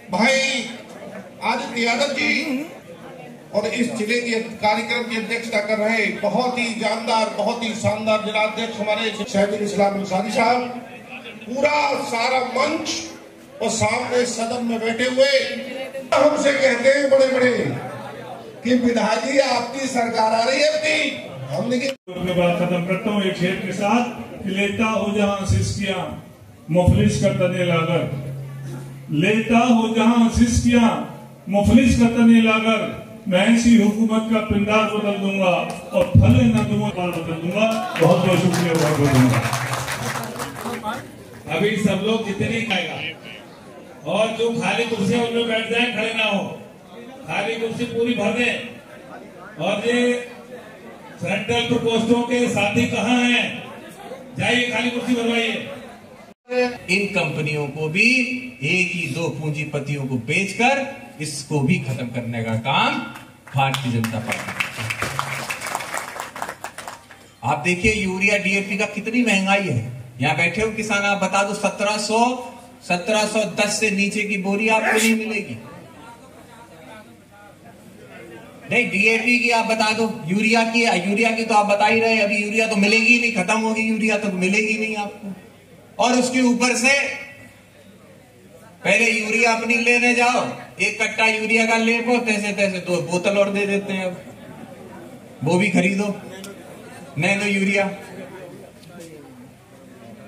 भाई आदित्य यादव जी और इस जिले के कार्यक्रम की अध्यक्षता कर रहे बहुत ही जानदार, बहुत ही शानदार जिलाध्यक्ष हमारे शहीदुल इस्लाम अंसारी साहब, पूरा सारा मंच और सामने सदन में बैठे हुए हमसे कहते हैं बड़े बड़े कि विधायक जी आपकी सरकार आ रही है अपनी। हमने बात खत्म करता हूँ एक शेर के साथ। लेता हो जहाँ सिस्कियां मुफलिस कर तने लागर, लेता हो जहाँ सिस्कियां मुफलिस कर तने लागर, मैं ऐसी हुकूमत का पिंडार बदल दूंगा और फले न दूंगा बदल दूंगा। बहुत बहुत शुक्रिया, बहुत बहुत धन्यवाद। अभी सब लोग जितने खाएगा और जो खाली कुर्सी उनमें बैठ जाए, खड़े ना हो, खाली कुर्सी पूरी भर दे। और ये सेंट्रल प्रकोष्ठों के साथी कहाँ हैं? जाइए खाली कुर्सी भरवाइए। इन कंपनियों को भी एक ही दो पूंजीपतियों को बेचकर इसको भी खत्म करने का काम भारतीय जनता पार्टी। आप देखिए यूरिया डीएपी का कितनी महंगाई है। यहाँ बैठे हो किसान, आप बता दो 1710 से नीचे की बोरी आपको नहीं मिलेगी। नहीं, डीएपी की आप बता दो, यूरिया की तो आप बता ही रहे, अभी यूरिया तो मिलेगी नहीं, खत्म होगी यूरिया तो मिलेगी नहीं आपको। और उसके ऊपर से पहले यूरिया अपनी लेने जाओ, एक कट्टा यूरिया का ले को तैसे तैसे 2 बोतल और दे देते हैं, अब वो भी खरीदो नैनो यूरिया।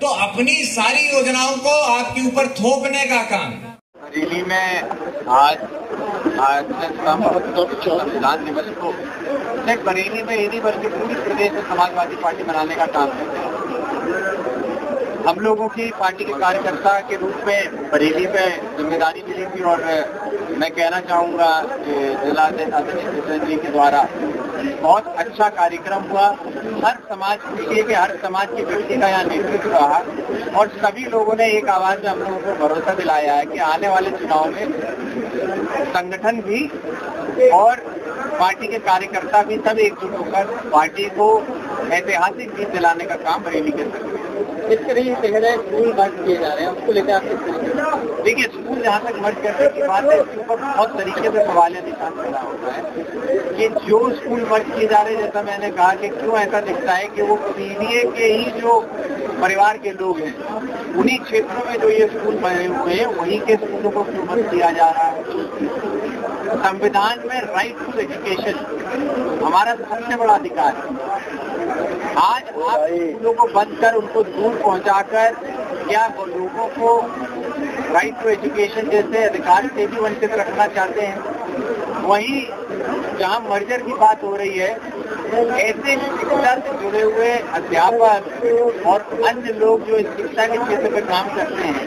तो अपनी सारी योजनाओं को आपके ऊपर थोपने का काम। बरेली में आज संविधान दिवस को सिर्फ बरेली में ही नहीं बल्कि पूरी प्रदेश में समाजवादी पार्टी मनाने का काम है। हम लोगों की पार्टी के कार्यकर्ता के रूप में बरेली में जिम्मेदारी मिली थी और मैं कहना चाहूँगा जिलाध्यक्ष जी के द्वारा बहुत अच्छा कार्यक्रम हुआ। हर समाज के व्यक्ति का यहाँ नेतृत्व रहा और सभी लोगों ने एक आवाज में हम लोगों को भरोसा दिलाया है कि आने वाले चुनाव में संगठन भी और पार्टी के कार्यकर्ता भी सब एकजुट होकर पार्टी को ऐतिहासिक जीत दिलाने का काम बरेली के सकते। इस तरह से स्कूल मर्ज किए जा रहे हैं, उसको लेकर आप देखिए, स्कूल जहाँ तक मर्ज करने की बात है, इसके ऊपर बहुत तरीके से सवालिया निशान खड़ा होता है कि जो स्कूल मर्ज किए जा रहे हैं, जैसा मैंने कहा कि क्यों ऐसा दिखता है कि वो पीडीए के ही जो परिवार के लोग हैं उन्हीं क्षेत्रों में जो ये स्कूल बने हुए हैं वहीं के स्कूलों को क्यों मर्ज किया जा रहा है। संविधान में राइट टू एजुकेशन हमारा सबसे बड़ा अधिकार है। आज आप स्कूलों को बंद कर उनको दूर पहुंचाकर क्या लोगों को राइट टू एजुकेशन जैसे अधिकार से भी वंचित रखना चाहते हैं। वहीं जहां मर्जर की बात हो रही है, ऐसे शिक्षा से जुड़े हुए अध्यापक और अन्य लोग जो शिक्षा के क्षेत्र में काम करते हैं,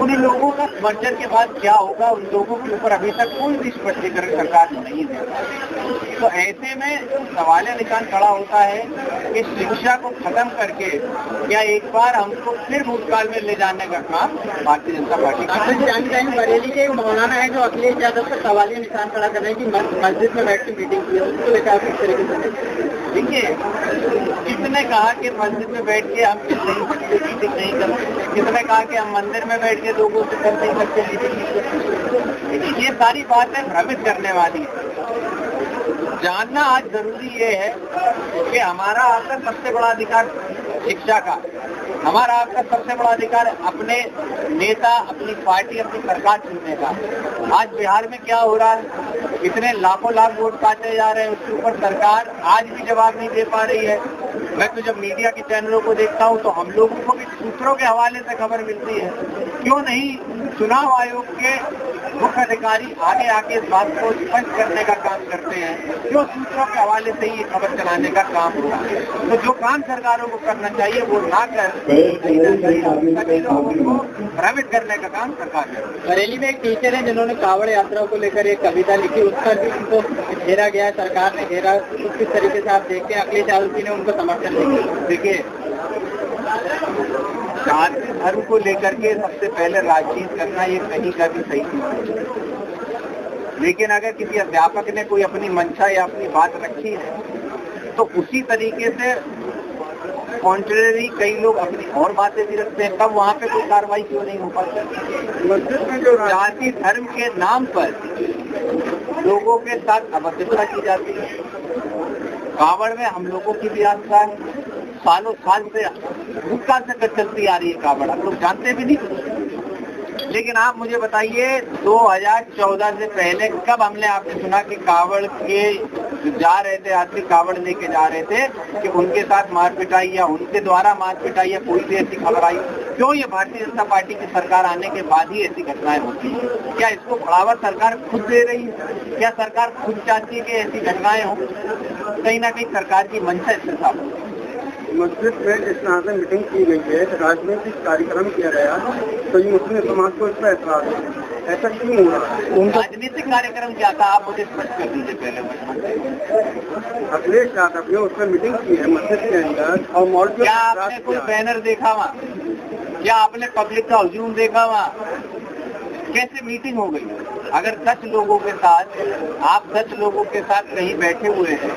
उन लोगों का मर्जर के बाद क्या होगा, उन लोगों के ऊपर अभी तक कोई भी स्पष्टीकरण सरकार नहीं दे। तो ऐसे में सवालिया निशान खड़ा होता है कि शिक्षा को खत्म करके क्या एक बार हमको फिर भूतकाल में ले जाने का काम भारतीय जनता पार्टी का। बरेली के मौलाना है जो अखिलेश यादव पर सवालिया निशान खड़ा कर रहे हैं कि मस्जिद में बैठ के मीटिंग की है, उसको लेकर आप किस तरीके से देखिए, किसने कहा कि मस्जिद में बैठ के हम मीटिंग नहीं कर सकते, किसने कहा कि हम मंदिर में बैठ के लोगों से कर नहीं सकते मीटिंग नहीं कर सकते। ये सारी बातें भ्रमित करने वाली है। जानना आज जरूरी ये है कि हमारा आपका सबसे बड़ा अधिकार शिक्षा का, हमारा आपका सबसे बड़ा अधिकार अपने नेता, अपनी पार्टी, अपनी सरकार चुनने का। आज बिहार में क्या हो रहा है, इतने लाखों लाख वोट काटे जा रहे हैं, उसके ऊपर सरकार आज भी जवाब नहीं दे पा रही है। मैं तो जब मीडिया के चैनलों को देखता हूं तो हम लोगों को भी सूत्रों के हवाले से खबर मिलती है। क्यों नहीं चुनाव आयोग के मुख्य अधिकारी आगे आके इस बात को स्पष्ट करने का काम करते हैं, क्यों सूत्रों के हवाले से ही खबर चलाने का काम होता है। तो जो काम सरकारों को करना चाहिए वो ना कर सभी लोगों को भ्रमित करने का काम सरकार करे। बरेली में एक टीचर है जिन्होंने कावड़ यात्रा को लेकर एक कविता लिखी, उस पर भी उनको घेरा गया, सरकार ने घेरा। किस तरीके से आप देखते हैं, अखिलेश यादव जी ने उनको समर्थन दिया। देखिए, जाति धर्म को लेकर के सबसे पहले बातचीत करना ये कहीं का भी सही नहीं, लेकिन अगर किसी अध्यापक ने कोई अपनी मंशा या अपनी बात रखी है तो उसी तरीके से कॉन्ट्रेरी कई लोग अपनी और बातें भी रखते हैं, तब वहाँ पे कोई कार्रवाई क्यों नहीं हो पाती? मस्जिद में जो जाति धर्म के नाम पर लोगों के साथ अभद्रता की जाती है। कावड़ में हम लोगों की भी आस्था है, सालों साल से भूतकाल से चलती आ रही है कावड़, हम लोग जानते भी नहीं। लेकिन आप मुझे बताइए 2014 से पहले कब हमने आपने सुना कि कावड़ के जा रहे थे यात्री, कावड़ लेके जा रहे थे, कि उनके साथ मार पिटाई या उनके द्वारा मार पिटाई या कोई भी ऐसी खबर आई? क्यों ये भारतीय जनता पार्टी की सरकार आने के बाद ही ऐसी घटनाएं होती हैं? क्या इसको बढ़ावा सरकार खुद दे रही है? क्या सरकार खुद चाहती है कि ऐसी घटनाएं हो? कहीं ना कहीं सरकार की मंशा इसके साथ। मस्जिद में इस तरह से मीटिंग की गई है, राजनीतिक कार्यक्रम किया गया, तो ये मुस्लिम समाज को इस पर ऐतराज है, ऐसा क्यों हो रहा है? राजनीतिक कार्यक्रम क्या था, आप मुझे स्पष्ट कर दीजिए पहले। अखिलेश यादव ने उसमें मीटिंग की है मस्जिद के अंदर, और मौलवी क्या आपने कोई बैनर देखा वहाँ? क्या आपने पब्लिक का हुजूम देखा वहाँ? कैसे मीटिंग हो गई? अगर 10 लोगों के साथ आप 10 लोगों के साथ कहीं बैठे हुए हैं,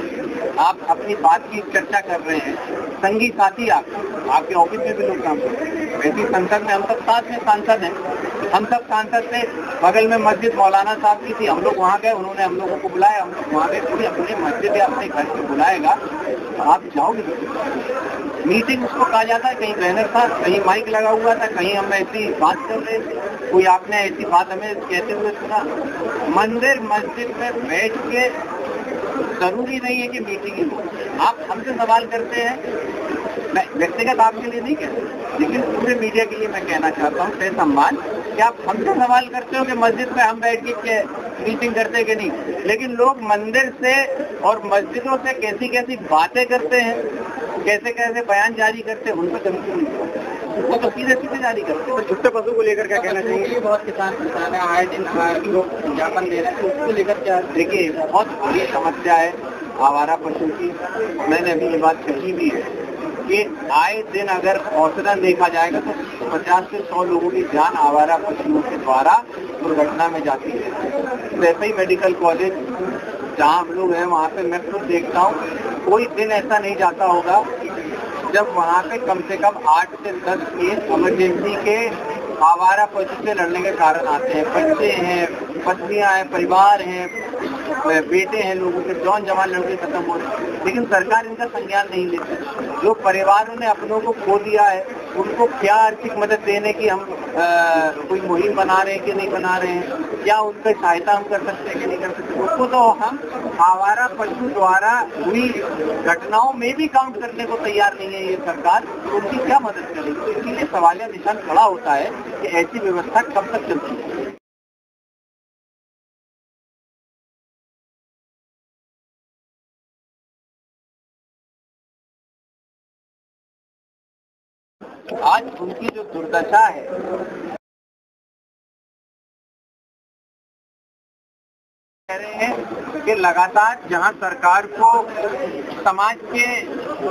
आप अपनी बात की चर्चा कर रहे हैं, संगी साथी आपके ऑफिस में भी लोग काम करते हैं, वैसे संसद में हम सब साथ में सांसद हैं, हम सब सांसद थे, बगल में मस्जिद मौलाना साहब की थी, हम लोग वहाँ गए, उन्होंने हम लोगों को बुलाया, हम लोग वहाँ गए। कोई अपने मस्जिद या अपने घर से बुलाएगा तो आप जाओगे? मीटिंग उसको कहा जाता है, कहीं बैनर था, कहीं माइक लगा हुआ था, कहीं हम ऐसी बात कर रहे थे, कोई आपने ऐसी बात हमें कहते हुए सुना? मंदिर मस्जिद में बैठ के जरूरी नहीं है कि मीटिंग हो। आप हमसे सवाल करते हैं, मैं व्यक्तिगत आपके लिए नहीं कहता, लेकिन पूरे मीडिया के लिए मैं कहना चाहता हूँ सह सम्मान कि आप हमसे सवाल करते हो कि मस्जिद में हम बैठ के मीटिंग करते कि नहीं, लेकिन लोग मंदिर से और मस्जिदों से कैसी कैसी बातें करते हैं, कैसे कैसे बयान जारी करते हैं, उन पर कभी नहीं, वो तो सीधे सीधे जारी करते हैं। छुट्टे पशु को लेकर क्या कहना चाहिए? बहुत किसान है, आए दिन लोग ज्ञापन दे रहे हैं, उसको लेकर क्या? देखिए, बहुत बड़ी समस्या है आवारा पशु की। मैंने अभी ये बात कही भी है कि आए दिन अगर औसतन देखा जाएगा तो 50 से 100 लोगों की जान आवारा पशुओं के द्वारा दुर्घटना में जाती है। वैसे ही मेडिकल कॉलेज जहाँ हम लोग हैं वहाँ पे मैं खुद देखता हूँ, कोई दिन ऐसा नहीं जाता होगा जब वहाँ पे कम से कम 8 से 10 केस इमरजेंसी के आवारा पशु से लड़ने के कारण आते हैं। बच्चे हैं, पत्नियां हैं, परिवार हैं, बेटे हैं, लोगों के जौन जवान लड़के खत्म हो रहे हैं, लेकिन सरकार इनका संज्ञान नहीं लेती। जो परिवारों ने अपनों को खो दिया है उनको क्या आर्थिक मदद देने की हम कोई मुहिम बना रहे हैं कि नहीं बना रहे हैं, क्या उनकी सहायता हम कर सकते हैं कि नहीं कर सकते? उसको तो हम आवारा पशु द्वारा हुई घटनाओं में भी काउंट करने को तैयार नहीं है ये सरकार, तो उनकी क्या मदद करेगी? इसीलिए सवालिया निशान खड़ा होता है कि ऐसी व्यवस्था कब तक चलती है। आज उनकी जो दुर्दशा है, कह रहे हैं कि लगातार जहां सरकार को समाज के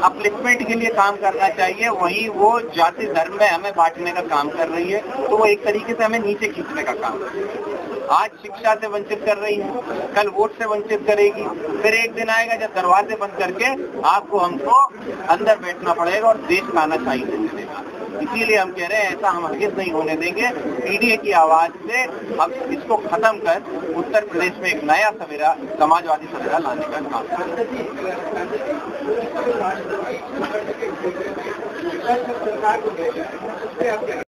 अपलिफ्टमेंट के लिए काम करना चाहिए, वहीं वो जाति धर्म में हमें बांटने का काम कर रही है, तो वो एक तरीके से हमें नीचे खींचने का काम कर रही है। आज शिक्षा से वंचित कर रही है, कल वोट से वंचित करेगी, फिर एक दिन आएगा जब दरवाजे बंद करके आपको हमको अंदर बैठना पड़ेगा और देश तानाशाही देने देगा। इसीलिए हम कह रहे हैं ऐसा हम हरगिज़ नहीं होने देंगे। पीडीए की आवाज से हम इसको खत्म कर उत्तर प्रदेश में एक नया सवेरा, समाजवादी सवेरा लाने का काम करें।